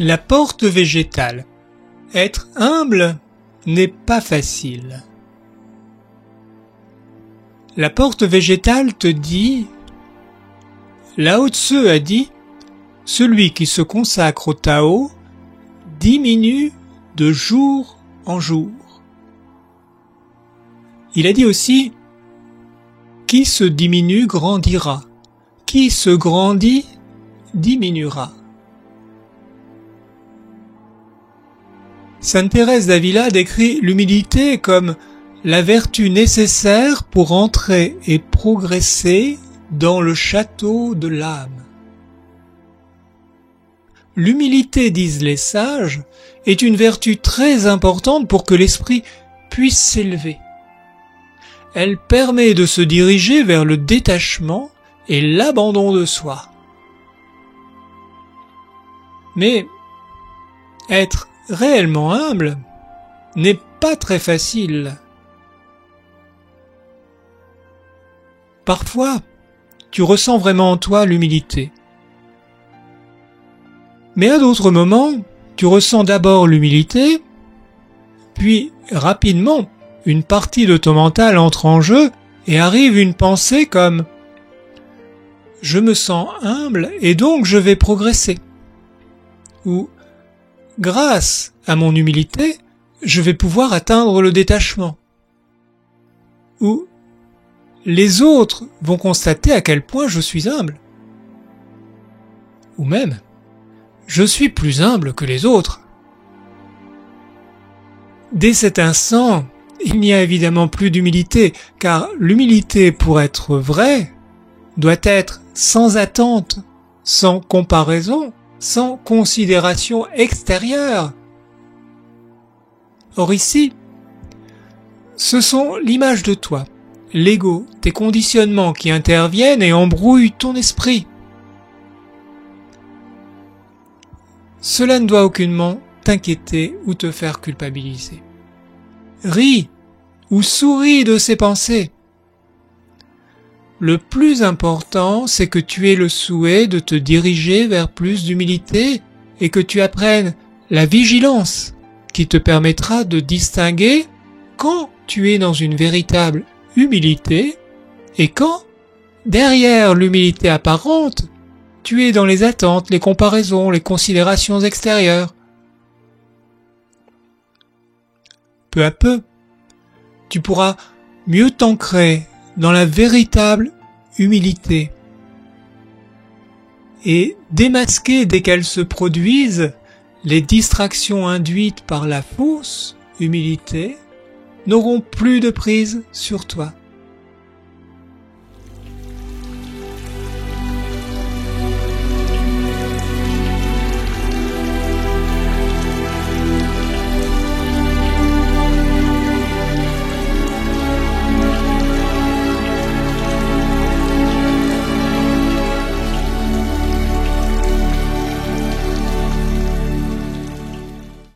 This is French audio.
La porte végétale. Être humble n'est pas facile. La porte végétale te dit, Lao Tzu a dit, celui qui se consacre au Tao diminue de jour en jour. Il a dit aussi, qui se diminue grandira, qui se grandit diminuera. Sainte Thérèse d'Avila décrit l'humilité comme la vertu nécessaire pour entrer et progresser dans le château de l'âme. L'humilité, disent les sages, est une vertu très importante pour que l'esprit puisse s'élever. Elle permet de se diriger vers le détachement et l'abandon de soi. Mais être réellement humble n'est pas très facile. Parfois, tu ressens vraiment en toi l'humilité. Mais à d'autres moments, tu ressens d'abord l'humilité, puis rapidement, une partie de ton mental entre en jeu et arrive une pensée comme « Je me sens humble et donc je vais progresser » ou « Grâce à mon humilité, je vais pouvoir atteindre le détachement » ou « Les autres vont constater à quel point je suis humble » ou même « Je suis plus humble que les autres ». Dès cet instant, il n'y a évidemment plus d'humilité, car l'humilité, pour être vraie, doit être sans attente, sans comparaison, sans considération extérieure. Or ici, ce sont l'image de toi, l'ego, tes conditionnements qui interviennent et embrouillent ton esprit. Cela ne doit aucunement t'inquiéter ou te faire culpabiliser. Ris ou souris de ces pensées. Le plus important, c'est que tu aies le souhait de te diriger vers plus d'humilité et que tu apprennes la vigilance qui te permettra de distinguer quand tu es dans une véritable humilité et quand, derrière l'humilité apparente, tu es dans les attentes, les comparaisons, les considérations extérieures. Peu à peu, tu pourras mieux t'ancrer dans la véritable humilité et démasquer dès qu'elles se produisent les distractions induites par la fausse humilité n'auront plus de prise sur toi.